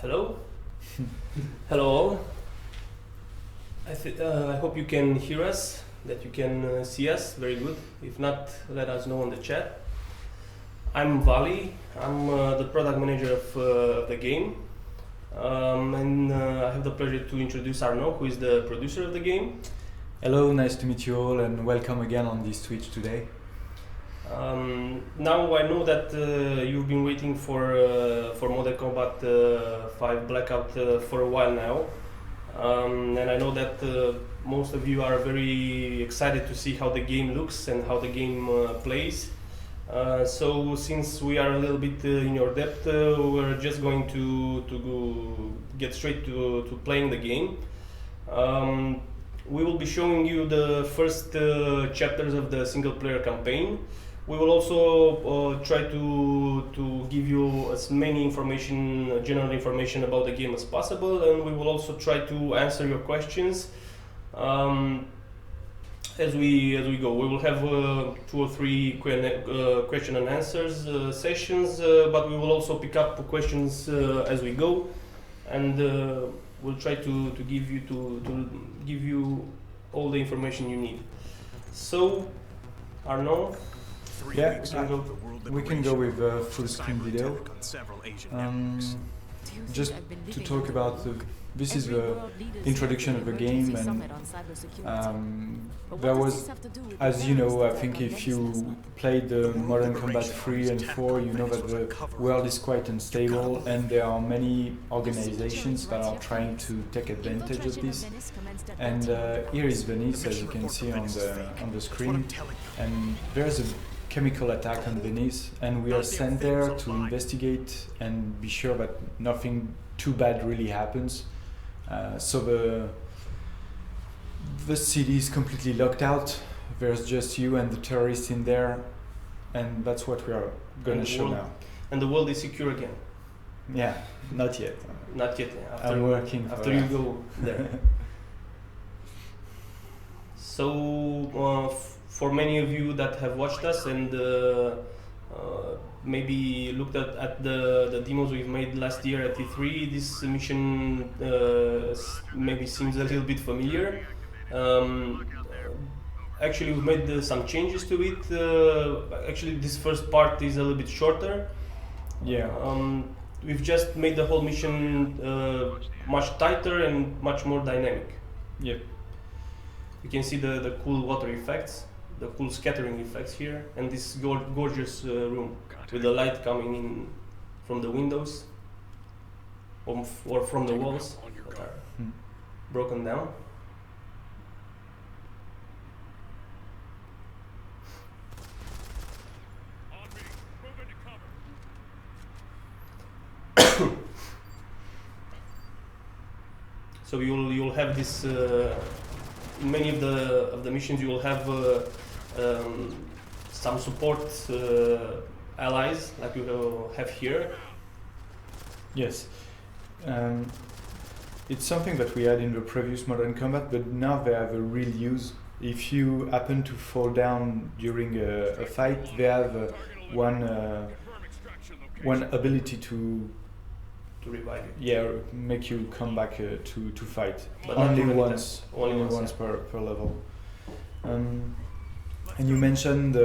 Hello, hello all. I hope you can hear us, that you can see us. Very good. If not, let us know on the chat. I'm Vali. I'm the product manager of the game, and I have the pleasure to introduce Arnaud, who is the producer of the game. Hello, nice to meet you all, and welcome again on this Twitch today. Now I know that you've been waiting for Modern Combat 5 Blackout for a while now, and I know that most of you are very excited to see how the game looks and how the game plays. So since we are a little bit in your depth, we're just going to get straight to playing the game. We will be showing you the first chapters of the single player campaign. We will also try to give you as many information, general information about the game as possible, and we will also try to answer your questions as we go. We will have 2 or 3 question and answers sessions, but we will also pick up questions as we go, and we'll try to give you all the information you need. So, Arnaud. Yeah, we can go with full screen video. Just to talk about this is the introduction of the game, and there was, as you know, I think if you played the Modern Combat 3 and 4, you know that the world is quite unstable and there are many organizations that are trying to take advantage of this. And here is Venice, as you can see on the screen, and there's a chemical attack on Venice, and we are sent there to investigate and be sure that nothing too bad really happens. So the city is completely locked out. There's just you and the terrorists in there, and that's what we are going to show now. And the world is secure again. Yeah, not yet. Not yet. I'm working after you go there. So for many of you that have watched us and maybe looked at the demos we've made last year at E3, this mission maybe seems a little bit familiar. Actually, we've made some changes to it. Actually, this first part is a little bit shorter. Yeah. We've just made the whole mission much tighter and much more dynamic. Yep. You can see the cool water effects, the cool scattering effects here, and this gorgeous room with the light coming in from the windows or from the walls that are broken down. So you'll have this. In many of the missions, you will have some support allies, like you have here. Yes. It's something that we had in the previous Modern Combat, but now they have a real use. If you happen to fall down during a fight, they have one ability to revive you. Yeah, make you come back to fight. But only once per level. And you mentioned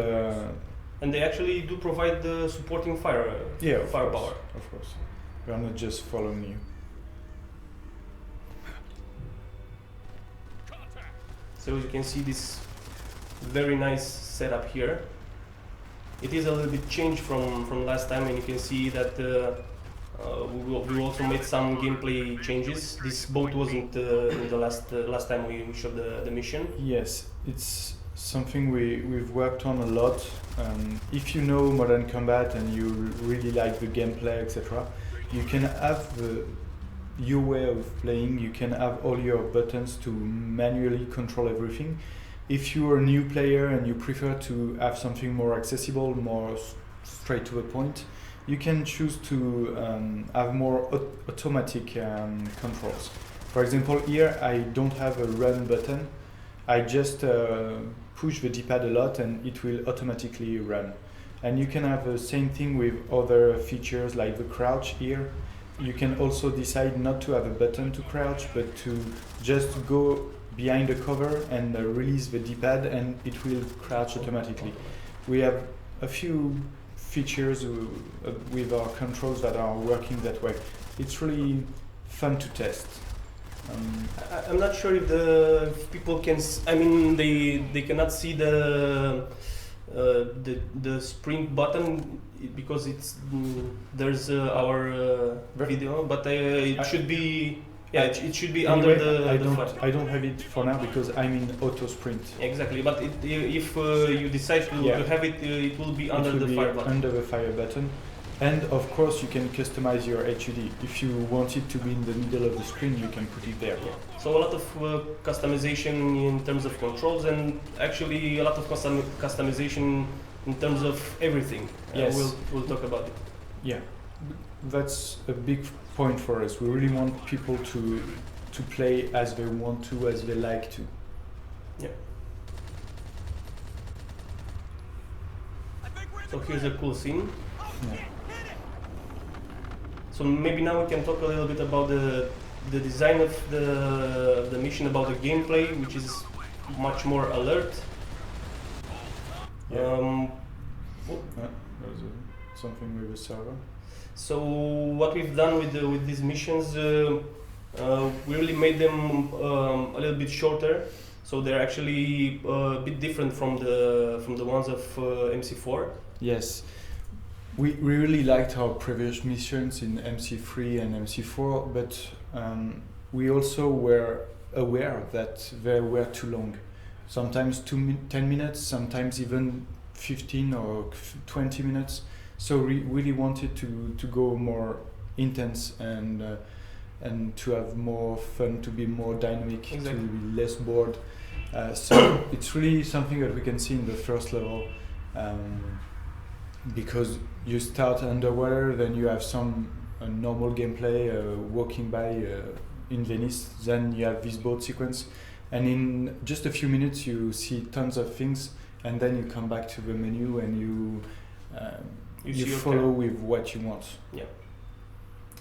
and they actually do provide the supporting firepower. Of course. We are not just following you. So as you can see, this very nice setup here. It is a little bit changed from last time, and you can see that we also made some gameplay changes. This boat wasn't in the last time we showed the mission. Yes, it's something we've worked on a lot. If you know Modern Combat and you really like the gameplay, etc., you can have your way of playing. You can have all your buttons to manually control everything. If you're a new player and you prefer to have something more accessible, more straight to the point, you can choose to have more automatic controls. For example, here I don't have a run button. I just push the D-pad a lot and it will automatically run. And you can have the same thing with other features like the crouch here. you can also decide not to have a button to crouch, but to just go behind the cover and release the D-pad, and it will crouch automatically. We have a few features with our controls that are working that way. It's really fun to test. I'm not sure if people can. I mean, they cannot see the sprint button because there's our video, but it should be. Yeah, it should be anyway, under the fire. I don't have it for now because I'm in auto sprint. Exactly, but if you decide to have it, it will be under the fire button. Under the fire button. And of course you can customize your HUD. If you want it to be in the middle of the screen, you can put it there. Yeah. So a lot of customization in terms of controls, and actually a lot of customization in terms of everything. Yes. We'll talk about it. Yeah, that's a big point for us. We really want people to play as they want to, as they like to. Yeah. So here's a cool scene. Yeah. So maybe now we can talk a little bit about the design of the mission, about the gameplay, which is much more alert. Yeah. There's something with the server. So what we've done with these missions, we really made them a little bit shorter. So they're actually a bit different from the ones of MC4. Yes. We really liked our previous missions in MC3 and MC4, but we also were aware that they were too long. Sometimes 10 minutes, sometimes even 15 or 20 minutes. So we really wanted to go more intense and to have more fun, to be more dynamic, exactly. To be less bored. So it's really something that we can see in the first level. Because you start underwater, then you have some normal gameplay, walking by in Venice, then you have this boat sequence, and in just a few minutes you see tons of things, and then you come back to the menu and you follow with what you want. Yeah.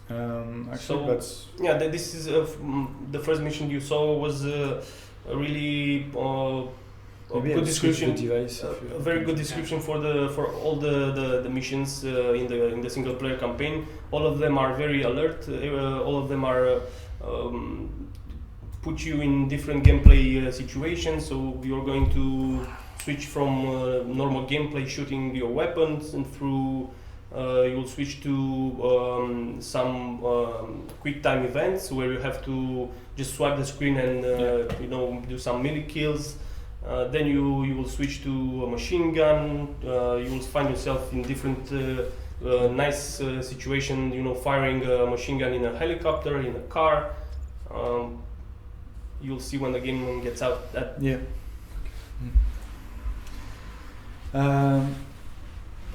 Actually, so that's this is the first mission you saw was a really good description. A very good description for all the missions in the single player campaign. All of them are very alert. All of them are put you in different gameplay situations. So you're going to switch from normal gameplay, shooting your weapons, and through you'll switch to some quick time events where you have to just swipe the screen and do some melee kills. Then you will switch to a machine gun. You will find yourself in different nice situation. Firing a machine gun in a helicopter, in a car. You'll see when the game gets out. Yeah.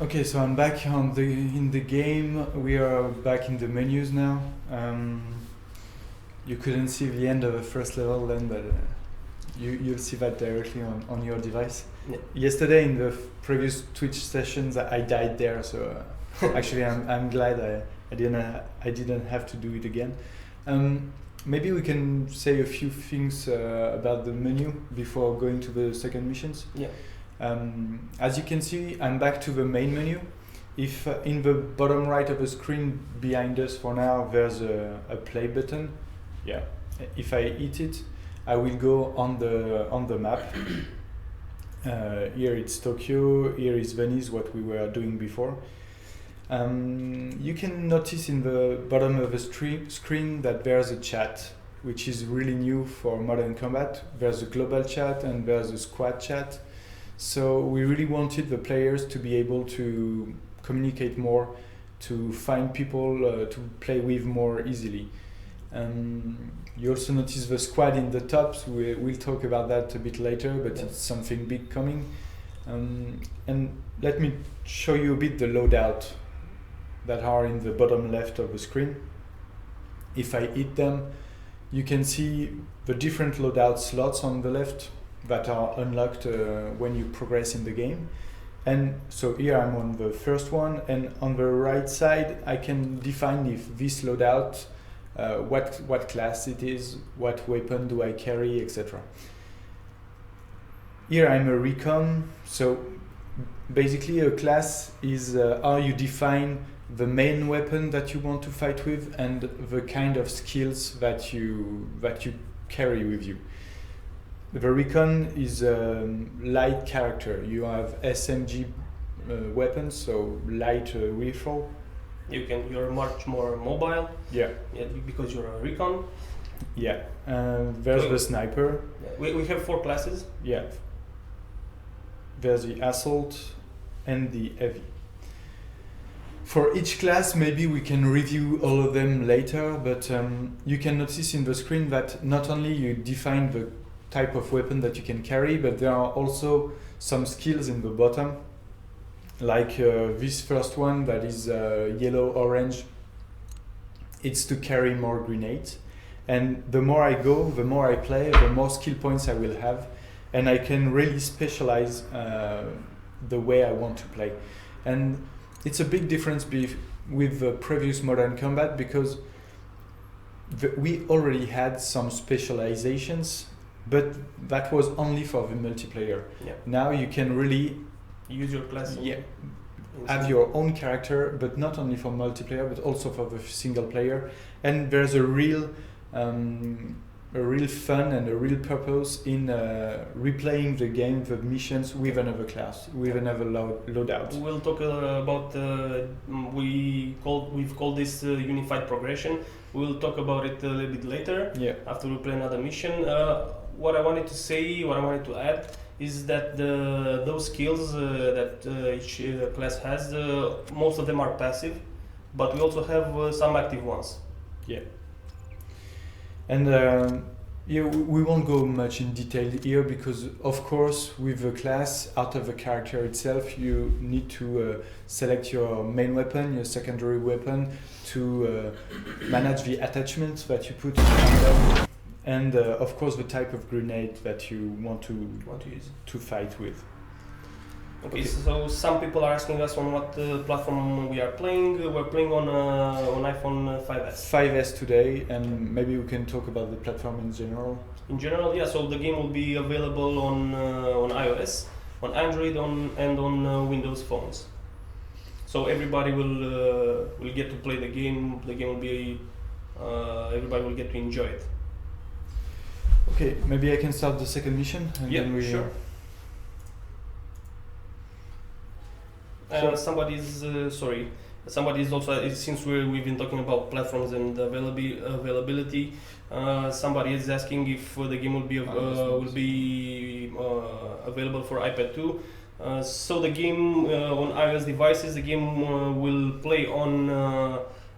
Okay, so I'm back in the game. We are back in the menus now. You couldn't see the end of the first level then, but you'll see that directly on your device. Yeah. Yesterday in the previous Twitch sessions, I died there, so actually I'm glad I didn't have to do it again. Maybe we can say a few things about the menu before going to the second missions. Yeah. As you can see, I'm back to the main menu. If in the bottom right of the screen behind us for now there's a play button, yeah. If I hit it, I will go on the map. Here it's Tokyo, here is Venice, what we were doing before. You can notice in the bottom of the screen that there's a chat, which is really new for Modern Combat. There's a global chat and there's a squad chat. So we really wanted the players to be able to communicate more, to find people to play with more easily. You also notice the squad in the top, so we'll talk about that a bit later, but it's something big coming. And let me show you a bit the loadout that are in the bottom left of the screen. If I hit them, you can see the different loadout slots on the left that are unlocked when you progress in the game. And so here I'm on the first one, and on the right side I can define if this loadout, what class it is, what weapon do I carry, etc. Here I'm a recon, so basically a class is how you define the main weapon that you want to fight with and the kind of skills that you carry with you. The recon is a light character. You have SMG weapons, so light rifle. You're much more mobile. Yeah. Because you're a recon. Yeah. There's the sniper. Yeah. We have 4 classes. Yeah. There's the assault and the heavy. For each class, maybe we can review all of them later, but you can notice in the screen that not only you define the type of weapon that you can carry, but there are also some skills in the bottom, like this first one that is yellow-orange. It's to carry more grenades, and the more I go, the more I play, the more skill points I will have, and I can really specialize the way I want to play. And it's a big difference with the previous Modern Combat, because we already had some specializations, but that was only for the multiplayer. Yeah. Now you can really use your class. Yeah, have your own character, but not only for multiplayer, but also for the single player. And there's a real fun and a real purpose in replaying the game, the missions with another class, with another loadout. We'll talk about we've called this unified progression. We'll talk about it a little bit later. Yeah. After we play another mission. What I wanted to add is that those skills that each class has, most of them are passive, but we also have some active ones. Yeah. And yeah, we won't go much in detail here, because of course with the class, out of the character itself, you need to select your main weapon, your secondary weapon, to manage the attachments that you put on them, and of course the type of grenade that you want to use to fight with. Okay, so some people are asking us on what platform we are playing. We're playing on iPhone 5S. 5S today, and maybe we can talk about the platform in general. In general, yeah. So the game will be available on iOS, on Android, and on Windows phones. So everybody will get to play the game. The game will be everybody will get to enjoy it. Okay, maybe I can start the second mission, and yeah, then we. Sure. Somebody's also, since we've been talking about platforms and availability, somebody is asking if the game will be available for iPad 2. So the game on iOS devices, the game will play on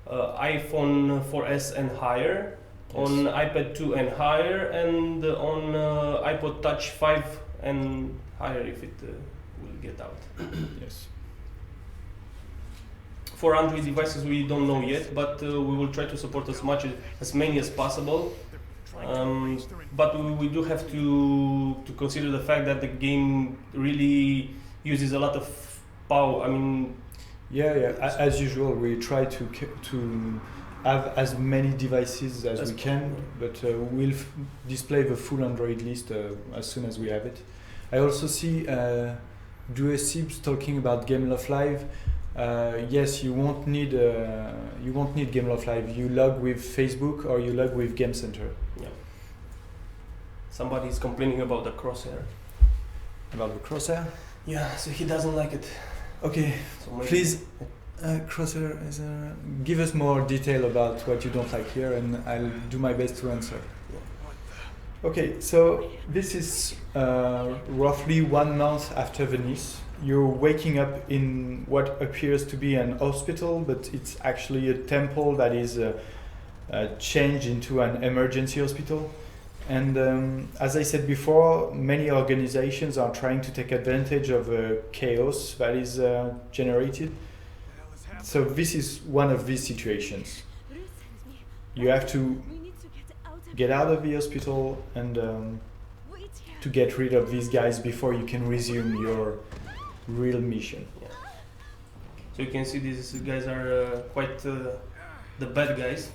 iPhone 4S and higher, yes. On iPad 2 and higher, and on iPod Touch 5 and higher if it will get out. Yes. For Android devices, we don't know yet, but we will try to support as many as possible. But we do have to consider the fact that the game really uses a lot of power. I mean, yeah. As usual, we try to have as many devices as we can, but we'll display the full Android list as soon as we have it. I also see Duesibs talking about Gameloft Live. Yes, you won't need Gameloft Live. You log with Facebook or you log with Game Center. Yeah. Somebody is complaining about the crosshair. About the crosshair? Yeah, so he doesn't like it. Okay, so please, crosshair, give us more detail about what you don't like here, and I'll do my best to answer. Yeah. Okay, so this is roughly 1 month after Venice. You're waking up in what appears to be an hospital, but it's actually a temple that is changed into an emergency hospital. And as I said before, many organizations are trying to take advantage of chaos that is generated. So this is one of these situations. You have to get out of the hospital and to get rid of these guys before you can resume real mission. So you can see these guys are quite the bad guys.